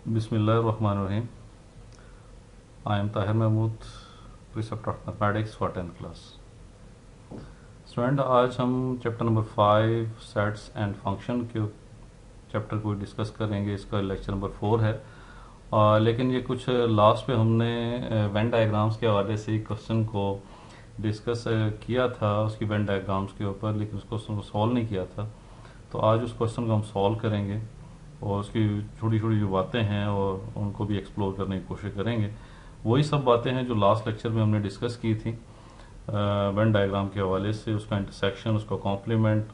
बिस्मिल्लाहिर्रहमानिर्रहीम। I am Tahir Mahmood, principal of mathematics for 10th class. Student, आज हम chapter number 5 sets and function के chapter को डिस्कस करेंगे। इसका लेक्चर नंबर 4 है। लेकिन ये कुछ लास्ट पे हमने वेन डायग्राम्स के हवाले से क्वेश्चन को डिस्कस किया था, उसकी वेन डायग्राम्स के ऊपर, लेकिन उस क्वेश्चन को सॉल्व नहीं किया था। तो आज उस क्वेश्चन को हम सॉल्व करेंगे और उसकी छोटी छोटी जो बातें हैं और उनको भी एक्सप्लोर करने की कोशिश करेंगे। वही सब बातें हैं जो लास्ट लेक्चर में हमने डिस्कस की थी वेन डायग्राम के हवाले से, उसका इंटरसेक्शन, उसका कॉम्प्लीमेंट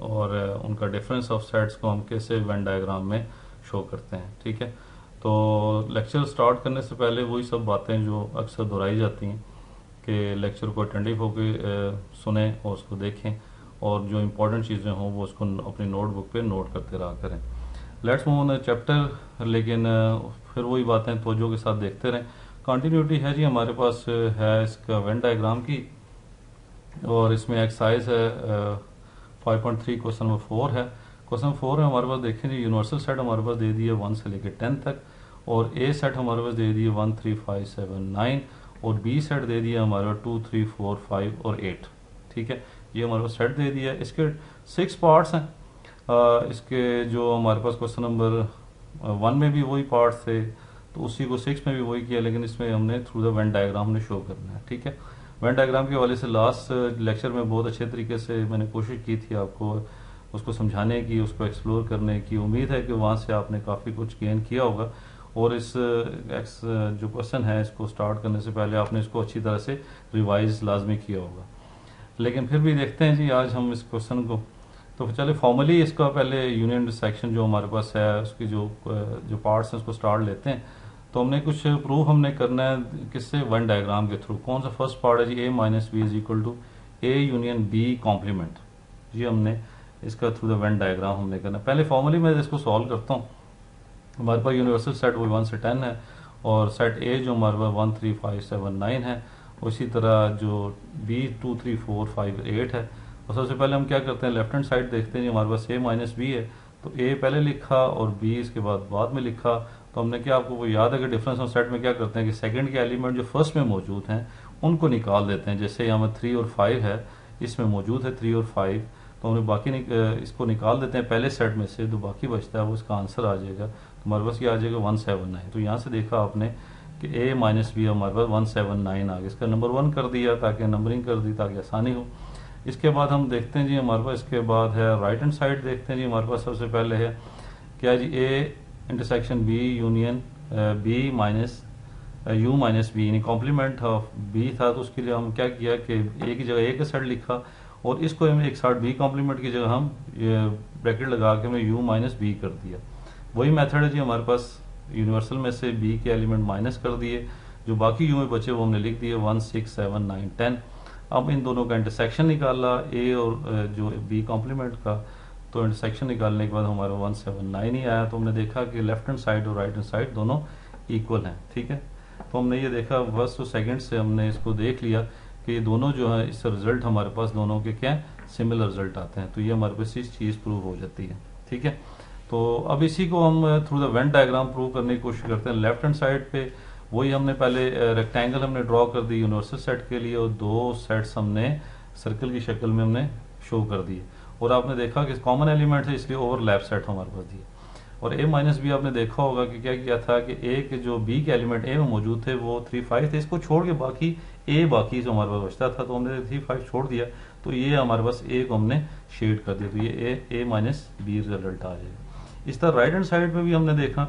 और उनका डिफरेंस ऑफ सेट्स को हम कैसे वेन डायग्राम में शो करते हैं। ठीक है, तो लेक्चर स्टार्ट करने से पहले वही सब बातें जो अक्सर दोहराई जाती हैं कि लेक्चर को अटेंटिव होकर सुने और उसको देखें और जो इम्पोर्टेंट चीज़ें हों वो उसको अपनी नोटबुक पे नोट करते रहा करें। Let's move on chapter. लेकिन फिर वही बातें तवज्जो के साथ देखते रहें। कंटिन्यूटी है जी हमारे पास है इसका वेन डायग्राम की, और इसमें एक्सरसाइज है 5.3 क्वेश्चन नंबर 4 है। क्वेश्चन 4 है हमारे पास, देखें जी, यूनिवर्सल सेट हमारे पास दे दिया 1 से लेकर 10 तक, और ए सेट हमारे पास दे दिया 1 3 5 7 9, और बी सेट दे दिया हमारे पास 2 3 4 5 और 8। ठीक है, ये हमारे पास सेट दे दिया है। इसके 6 पार्ट्स हैं। इसके जो हमारे पास क्वेश्चन नंबर 1 में भी वही पार्ट्स थे, तो उसी को 6 में भी वही किया, लेकिन इसमें हमने थ्रू द वेन डायग्राम हमने शो करना है। ठीक है, वेन डायग्राम के हवाले से लास्ट लेक्चर में बहुत अच्छे तरीके से मैंने कोशिश की थी आपको उसको समझाने की, उसको एक्सप्लोर करने की। उम्मीद है कि वहाँ से आपने काफ़ी कुछ गेन किया होगा, और इस जो क्वेश्चन है इसको स्टार्ट करने से पहले आपने इसको अच्छी तरह से रिवाइज लाजमी किया होगा। लेकिन फिर भी देखते हैं जी आज हम इस क्वेश्चन को, तो चले फॉर्मली इसका पहले यूनियन सेक्शन जो हमारे पास है उसकी जो पार्ट्स हैं उसको स्टार्ट लेते हैं। तो हमने कुछ प्रूफ हमने करना है किससे, वन डायग्राम के थ्रू। कौन सा फर्स्ट पार्ट है जी, A minus B is equal to A union B complement. जी हमने इसका थ्रू द वेन डायग्राम हमने करना है। पहले फॉर्मली मैं इसको सॉल्व करता हूँ। हमारे पास यूनिवर्सल सेट वो 1 से 10 है, और सेट ए जो हमारे पास 1 3 5 7 9 है, उसी तरह जो बी 2 3 4 5 8 है। और सबसे पहले हम क्या करते हैं, लेफ्ट हैंड साइड देखते हैं जी, हमारे पास ए माइनस बी है, तो ए पहले लिखा और बी इसके बाद में लिखा। तो हमने क्या, आपको वो याद है कि डिफरेंस ऑफ सेट में क्या करते हैं कि सेकंड के एलिमेंट जो फर्स्ट में मौजूद हैं उनको निकाल देते हैं। जैसे यहाँ में 3 और 5 है, इसमें मौजूद है 3 और 5, तो हमने बाकी इसको निकाल देते हैं पहले सेट में से, जो बाकी बचता है वो इसका आंसर आ जाएगा। तो हमारे पास ये आ जाएगा 179। तो यहाँ से देखा आपने कि ए माइनस बी हमारे पास 179 आ गया। इसका नंबर 1 कर दिया ताकि नंबरिंग कर दी ताकि आसानी हो। इसके बाद हम देखते हैं जी हमारे पास, इसके बाद है राइट हैंड साइड देखते हैं जी, हमारे पास सबसे पहले है क्या जी, A intersection B union B minus U minus B, यानी कॉम्प्लीमेंट ऑफ बी था, तो उसके लिए हम क्या किया कि ए की जगह ए का सेट लिखा, और इसको हम एक साइड बी कॉम्प्लीमेंट की जगह हम ब्रैकेट लगा के हमने यू माइनस बी कर दिया। वही मेथड है जी हमारे पास, यूनिवर्सल में से बी के एलिमेंट माइनस कर दिए, जो बाकी यू में बचे वो हमने लिख दिए 1 6 7 9 10। अब इन दोनों का इंटरसेक्शन निकाला, ए और जो बी कॉम्प्लीमेंट का, तो इंटरसेक्शन निकालने के बाद हमारा 179 ही आया। तो हमने देखा कि लेफ्ट हैंड साइड और राइट हैंड साइड दोनों इक्वल हैं। ठीक है, तो हमने ये देखा फर्स्ट और सेकंड से हमने इसको देख लिया कि ये दोनों जो है, इससे रिजल्ट हमारे पास दोनों के क्या सिमिलर रिजल्ट आते हैं। तो ये हमारे पास इस चीज़ प्रूव हो जाती है। ठीक है, तो अब इसी को हम through the Venn diagram prove करने की कोशिश करते हैं। लेफ्ट हैंड साइड पे वही हमने पहले रेक्टेंगल हमने ड्रॉ कर दी यूनिवर्सल सेट के लिए, और 2 सेट्स हमने सर्कल की शक्ल में हमने शो कर दिए, और आपने देखा कि कॉमन एलिमेंट है इसलिए ओवरलैप सेट हमारे पास दिए। और ए माइनस बी आपने देखा होगा कि क्या किया था कि ए के जो बी के एलिमेंट ए में मौजूद थे वो 3 5 थे, इसको छोड़ के बाकी जो हमारे पास बचता था, तो हमने 3 5 छोड़ दिया, तो ये हमारे पास ए को हमने शेड कर दिया, तो ये ए माइनस बी रिजल्ट आ जाएगा। इस तरह राइट हैंड साइड पे भी हमने देखा,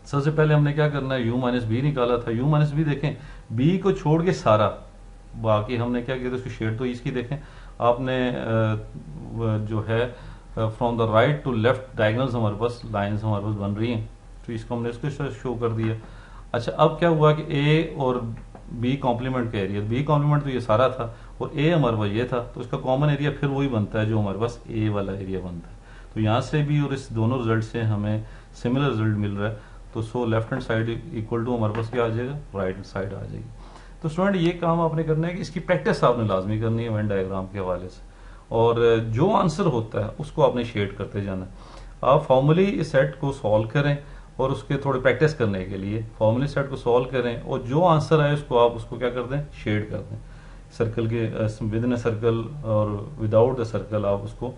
सबसे पहले हमने क्या करना है, यू माइनस बी निकाला था। यू माइनस बी देखें, बी को छोड़ के सारा बाकी हमने क्या किया था, उसकी शेड तो इसकी देखें आपने जो है from the right to left diagonals हमारे पास लाइंस हमारे पास बन रही हैं, तो इसको हमने इसको शो कर दिया। अच्छा, अब क्या हुआ कि ए और बी कॉम्प्लीमेंट का एरिया, बी कॉम्प्लीमेंट तो ये सारा था और ए हमारे पास ये था, तो इसका कॉमन एरिया फिर वही बनता है जो हमारे पास ए वाला एरिया बनता है। तो यहाँ से भी और इस दोनों रिजल्ट से हमें सिमिलर रिजल्ट मिल रहा है, तो so left hand side equal to हमारे पास क्या आ जाएगा, राइट हैंड साइड आ जाएगी। तो स्टूडेंट ये काम आपने करना है कि इसकी प्रैक्टिस आपने लाजमी करनी है वेन डायग्राम के हवाले से, और जो आंसर होता है उसको आपने शेड करते जाना है। आप फॉर्मूली इस सेट को सॉल्व करें और उसके थोड़ी प्रैक्टिस करने के लिए फॉर्मूली सेट को सॉल्व करें और जो आंसर आए उसको आप उसको क्या कर दें, शेड कर दें सर्कल के विद इन सर्कल और विदाउट द सर्कल। आप उसको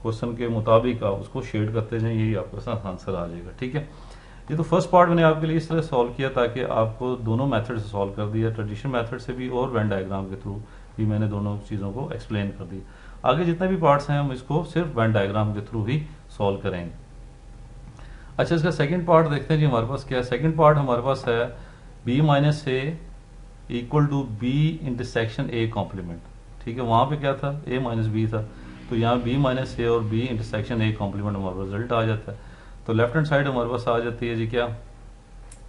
क्वेश्चन के मुताबिक आप उसको शेड करते जाएं, यही आपके साथ आंसर आ जाएगा। ठीक है, ये तो फर्स्ट पार्ट मैंने आपके लिए इस तरह सॉल्व किया ताकि आपको दोनों मेथड से सॉल्व कर दिया, ट्रेडिशनल मेथड से भी और वेन डायग्राम के थ्रू भी मैंने दोनों चीज़ों को एक्सप्लेन कर दिया। आगे जितने भी पार्ट्स हैं हम इसको सिर्फ वेन डायग्राम के थ्रू ही सॉल्व करेंगे। अच्छा, इसका सेकंड पार्ट देखते हैं जी हमारे पास क्या है। सेकंड पार्ट हमारे पास है b minus A equal to B intersection A complement. ठीक है, वहां पे क्या था, a माइनस बी था, तो यहाँ b माइनस ए और b इंटरसेक्शन ए कॉम्प्लीमेंट हमारा रिजल्ट आ जाता है। तो लेफ्ट हैंड साइड हमारे पास आ जाती है जी क्या,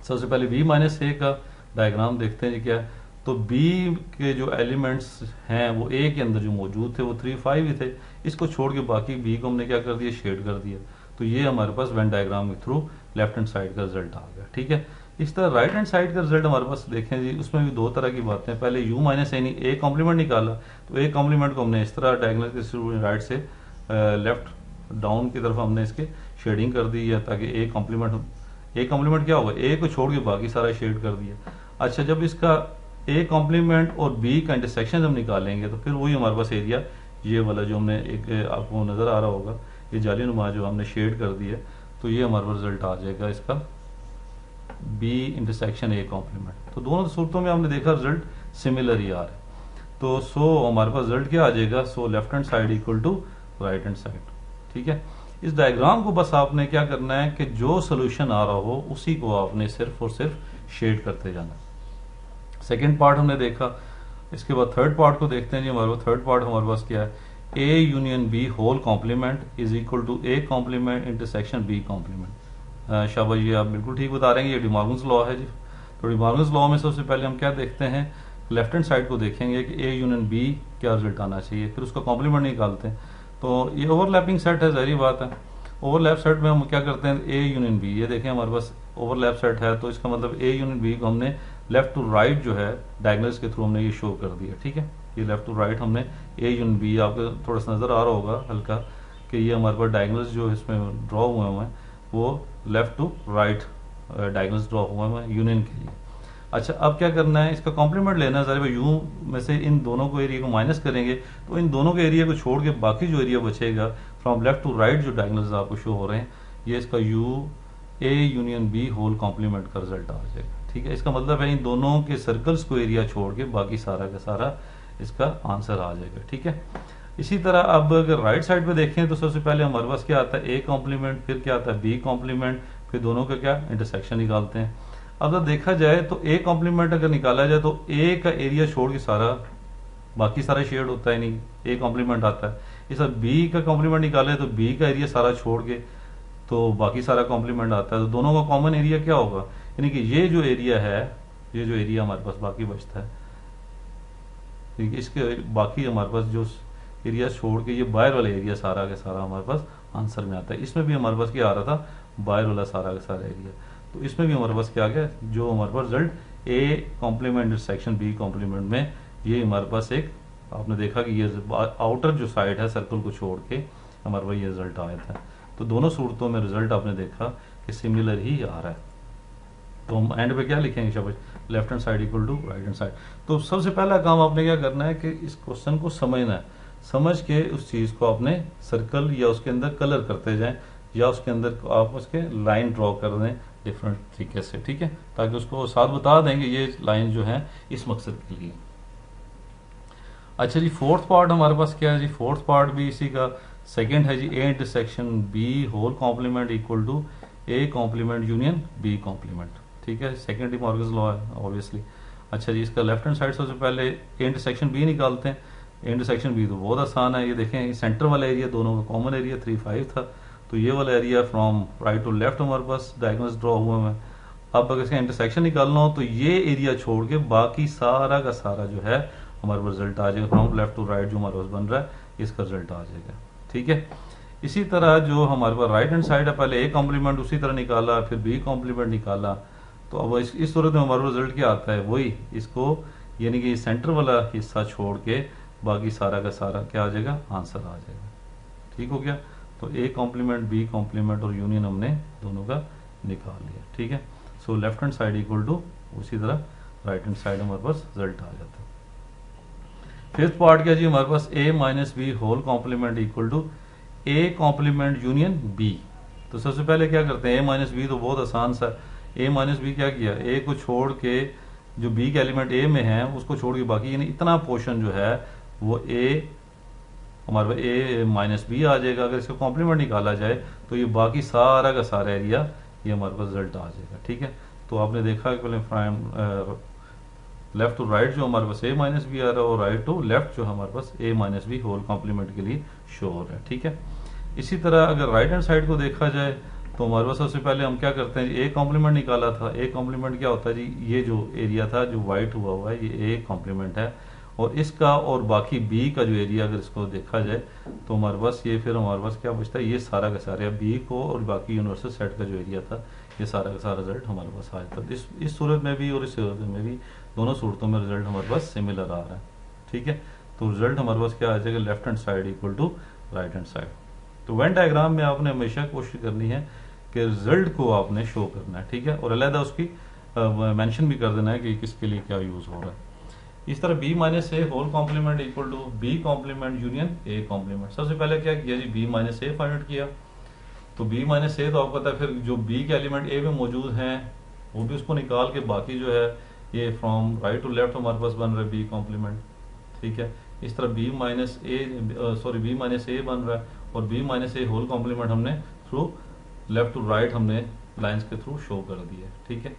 सबसे पहले b माइनस ए का डायग्राम देखते हैं जी क्या। तो b के जो एलिमेंट्स हैं वो a के अंदर जो मौजूद थे वो 3 5 ही थे, इसको छोड़ के बाकी b को हमने क्या कर दिया, शेड कर दिया। तो ये हमारे पास वेन डायग्राम के थ्रू लेफ्ट हैंड साइड का रिजल्ट आ गया। ठीक है, इस तरह राइट हैंड साइड का रिजल्ट हमारे पास देखें जी, उसमें भी दो तरह की बातें हैं। पहले u माइनस ए कॉम्प्लीमेंट निकाला, तो ए कॉम्प्लीमेंट को हमने इस तरह डायगोनल के थ्रू राइट से लेफ्ट डाउन की तरफ हमने इसके शेडिंग कर दी है ताकि ए कॉम्प्लीमेंट क्या होगा, ए को छोड़ के बाकी सारा शेड कर दिया। अच्छा, जब इसका ए कॉम्प्लीमेंट और बी का इंटरसेक्शन हम निकालेंगे तो फिर वही हमारे पास एरिया ये वाला जो हमने एक आपको नजर आ रहा होगा, ये जाली नुमा जो हमने शेड कर दिया, तो ये हमारे पास रिजल्ट आ जाएगा इसका बी इंटरसेक्शन ए कॉम्प्लीमेंट। तो दोनों सूरतों में हमने देखा रिजल्ट सिमिलर ही आ रहा है। तो सो हमारे पास रिजल्ट क्या आ जाएगा, so left hand side equal to right hand side. ठीक है, इस डायग्राम को बस आपने क्या करना है कि जो सोल्यूशन आ रहा हो उसी को आपने सिर्फ और सिर्फ शेड करते जाना। सेकेंड पार्ट हमने देखा, इसके बाद थर्ड पार्ट को देखते हैं जी। हमारे पास थर्ड पार्ट हमारे पास क्या है, A union B whole complement is equal to A complement intersection B complement. शाबाश, ये आप बिल्कुल ठीक बता रहे हैं, ये डिमॉर्गन्स लॉ है जी। तो डिमॉर्गन्स लॉ में सबसे पहले हम क्या देखते हैं, लेफ्ट हैंड साइड को देखेंगे कि ए यूनियन बी क्या रिजल्ट आना चाहिए, फिर उसका कॉम्प्लीमेंट निकालते हैं। तो ये ओवरलैपिंग सेट है, जाहिर बात है। ओवरलैप सेट में हम क्या करते हैं, ए यूनियन बी, ये देखें हमारे पास ओवरलैप सेट है, तो इसका मतलब ए यूनियन बी को हमने लेफ्ट टू राइट जो है डायगोनल्स के थ्रू हमने ये शो कर दिया। ठीक है, ये लेफ्ट टू राइट हमने ए यूनियन बी, आपको थोड़ा सा नजर आ रहा होगा हल्का कि ये हमारे पास डायगोनल्स जो इसमें ड्रॉ हुए हैं वो left to right diagonals draw हुए हैं यूनियन के लिए। अच्छा, अब क्या करना है, इसका कॉम्प्लीमेंट लेना है। सारे यू में से इन दोनों को एरिया को माइनस करेंगे तो इन दोनों के एरिया को छोड़ के बाकी जो एरिया बचेगा फ्रॉम लेफ्ट टू राइट जो डायगोनल्स आपको शो हो रहे हैं, ये इसका U A union B whole complement का रिजल्ट आ जाएगा। ठीक है, इसका मतलब है इन दोनों के सर्कल्स को एरिया छोड़ के बाकी सारा का सारा इसका आंसर आ जाएगा। ठीक है, इसी तरह अब अगर राइट साइड पे देखें तो सबसे पहले हमारे पास क्या आता है, ए कॉम्प्लीमेंट, फिर क्या आता है बी कॉम्प्लीमेंट, फिर दोनों का क्या इंटरसेक्शन निकालते हैं। अब अगर देखा जाए तो ए कॉम्प्लीमेंट अगर निकाला जाए तो ए का एरिया छोड़ के सारा बाकी सारा शेड होता है, नहीं ए कॉम्प्लीमेंट आता है। इस बी का कॉम्प्लीमेंट निकाले तो बी का एरिया सारा छोड़ के तो बाकी सारा कॉम्प्लीमेंट आता है। तो दोनों का कॉमन एरिया क्या होगा, यानी कि ये जो एरिया है, ये जो एरिया हमारे पास बाकी बचता है, ठीक है, इसके बाकी हमारे पास जो एरिया छोड़ के ये बाहर वाला एरिया सारा का सारा हमारे पास आंसर में आता है। इसमें भी हमारे पास क्या आ रहा था, बाहर वाला सारा का सारा एरिया। तो इसमें भी हमारे पास क्या आ गया, जो हमारे पास result A complement section B complement में ये हमारे पास एक आपने देखा कि ये आउटर जो साइड है सर्कल को छोड़ के हमारे पास ये रिजल्ट आया था। तो दोनों सूरतों में रिजल्ट आपने देखा कि सिमिलर ही आ रहा है। तो हम एंड पे क्या लिखेंगे, शाबाश, left hand side equal to right hand side. तो सबसे पहला काम आपने क्या करना है कि इस क्वेश्चन को समझना है, समझ के उस चीज को आपने सर्कल या उसके अंदर कलर करते जाएं या उसके अंदर आप उसके लाइन ड्रॉ कर दें डिफरेंट तरीके से। ठीक है, ताकि उसको साथ बता देंगे ये लाइन जो है इस मकसद के लिए। अच्छा जी, फोर्थ पार्ट हमारे पास क्या है जी, फोर्थ पार्ट भी इसी का सेकंड है जी, A intersection B whole complement equal to A complement union B complement. ठीक है, सेकंड डिमॉर्गन्स लॉ है ऑब्वियसली। अच्छा जी, इसका लेफ्ट हैंड साइड सबसे पहले ए इंटरसेक्शन बी निकालते हैं। ए इंटरसेक्शन बी तो बहुत आसान है, ये देखें सेंटर वाला एरिया दोनों का कॉमन एरिया 3 5 था, तो ये वाला area from right to left हमारे पास डायगोनल्स ड्रॉ हुए हैं। अब अगर इसका इंटरसेक्शन निकालना हो तो ये एरिया छोड़ के बाकी सारा का सारा जो है हमारे पास रिजल्ट आ जाएगा, फ्रॉम लेफ्ट टू राइट जो हमारे पास बन रहा है इसका रिजल्ट आ जाएगा। ठीक है, इसी तरह जो हमारे पास राइट हैंड साइड है, पहले ए कॉम्प्लीमेंट उसी तरह निकाला, फिर बी कॉम्प्लीमेंट निकाला। तो अब इस सूरत में हमारा रिजल्ट क्या आता है, वही इसको यानी कि सेंटर वाला हिस्सा छोड़ के बाकी सारा का सारा क्या आ जाएगा, आंसर आ जाएगा। ठीक हो गया। तो ए कॉम्प्लीमेंट, बी कॉम्प्लीमेंट और यूनियन हमने दोनों का निकाल लिया। ठीक है, so left hand side equal to, उसी तरह राइट हैंड साइड हमारे पास रिजल्ट आ जाता है। फिफ्थ पार्ट क्या जी हमारे पास, A minus B whole complement equal to A complement union B. तो सबसे पहले क्या करते हैं, ए माइनस बी तो बहुत आसान सा, ए माइनस बी क्या किया, ए को छोड़ के जो बी के एलिमेंट ए में है उसको छोड़ के बाकी यानी इतना पोर्शन जो है वो ए हमारे पास ए माइनस बी आ जाएगा। अगर इसका कॉम्प्लीमेंट निकाला जाए तो ये बाकी सारा का सारा एरिया ये हमारे पास रिजल्ट आ जाएगा। ठीक है, तो आपने देखा कि पहले लेफ्ट टू राइट जो हमारे पास ए माइनस बी आ रहा है और राइट टू लेफ्ट जो हमारे पास A minus B whole complement के लिए शो हो रहा है। ठीक है, इसी तरह अगर राइट हैंड साइड को देखा जाए तो हमारे पास सबसे पहले हम क्या करते हैं, ए कॉम्प्लीमेंट निकाला था। ए कॉम्प्लीमेंट क्या होता है जी, ये जो एरिया था जो वाइट हुआ है ये ए कॉम्प्लीमेंट है, और इसका और बाकी बी का जो एरिया अगर इसको देखा जाए तो हमारे पास ये फिर हमारे पास क्या बचता है, ये सारा का सारा बी को और बाकी यूनिवर्सल सेट का जो एरिया था ये सारा का सारा रिजल्ट हमारे पास आ जाता है। इस सूरत में भी और इस सूरत में भी दोनों सूरतों में रिजल्ट हमारे पास सिमिलर आ रहा है। ठीक है, तो रिजल्ट हमारे पास क्या आ जाएगा, left hand side equal to right hand side. तो वेन डायग्राम में आपने हमेशा कोशिश करनी है कि रिजल्ट को आपने शो करना है। ठीक है, और अलहदा उसकी मेंशन भी कर देना है कि किसके लिए क्या यूज हो रहा है। इस तरह B minus A whole complement equal to B complement union A complement. सबसे पहले क्या किया जी, B minus A find out किया। तो बी माइनस ए तो आपको पता है, फिर जो बी के एलिमेंट ए में मौजूद हैं वो भी उसको निकाल के बाकी जो है ये फ्रॉम राइट टू लेफ्ट हमारे पास बन रहा है बी कॉम्प्लीमेंट। ठीक है, इस तरह B minus A B minus A बन रहा है और B minus A whole complement हमने थ्रू लेफ्ट टू राइट हमने लाइंस के थ्रू शो कर दिया। ठीक है,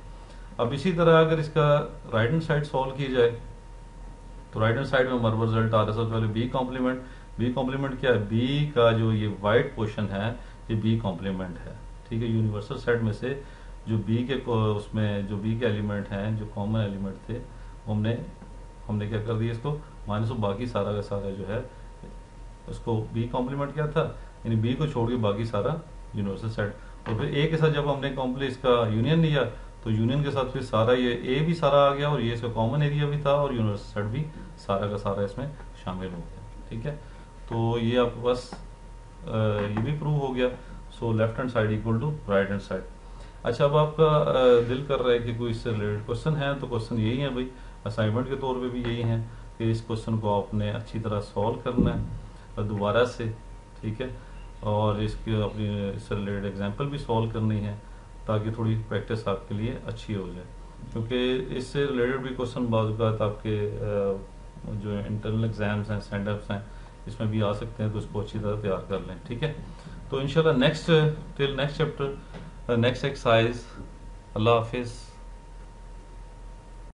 अब इसी तरह अगर इसका राइट हैंड साइड सॉल्व की जाए तो राइट हैंड साइड में हमारे पास रिजल्ट आ रहा है सबसे पहले बी कॉम्प्लीमेंट। बी कॉम्प्लीमेंट क्या है, बी का जो ये वाइट पोर्शन है ये बी कॉम्प्लीमेंट है। ठीक है, यूनिवर्सल सेट में से जो बी के उसमें जो बी के एलिमेंट हैं जो कॉमन एलिमेंट थे हमने क्या कर दिया, इसको माइनस बाकी सारा का सारा जो है उसको बी कॉम्प्लीमेंट क्या था, यानी बी को छोड़ के बाकी सारा यूनिवर्सल सेट। और फिर ए के साथ जब हमने कॉम्प्लीट इसका यूनियन लिया तो यूनियन के साथ फिर सारा ये ए भी सारा आ गया और ये इसका कॉमन एरिया भी था और यूनिवर्सल सेट भी सारा का सारा इसमें शामिल हो गया। ठीक है, तो ये आपके पास ये भी प्रूव हो गया। So left hand side equal to right hand side. अच्छा, अब आपका दिल कर रहा है कि कोई इससे रिलेटेड क्वेश्चन है, तो क्वेश्चन यही है भाई, असाइनमेंट के तौर पे भी यही है कि इस क्वेश्चन को आपने अच्छी तरह सॉल्व करना है दोबारा से। ठीक है, और इसकी अपनी इससे रिलेटेड एग्जाम्पल भी सॉल्व करनी है ताकि थोड़ी प्रैक्टिस आपके लिए अच्छी हो जाए, क्योंकि इससे रिलेटेड भी क्वेश्चन बाज़ आपके जो इंटरनल एग्जाम्स हैं, स्टैंडअप्स हैं, इसमें भी आ सकते हैं, तो इसको अच्छी तरह तैयार कर लें। ठीक है, तो इंशाल्लाह नेक्स्ट चैप्टर नेक्स्ट एक्सरसाइज। अल्लाह हाफिज़।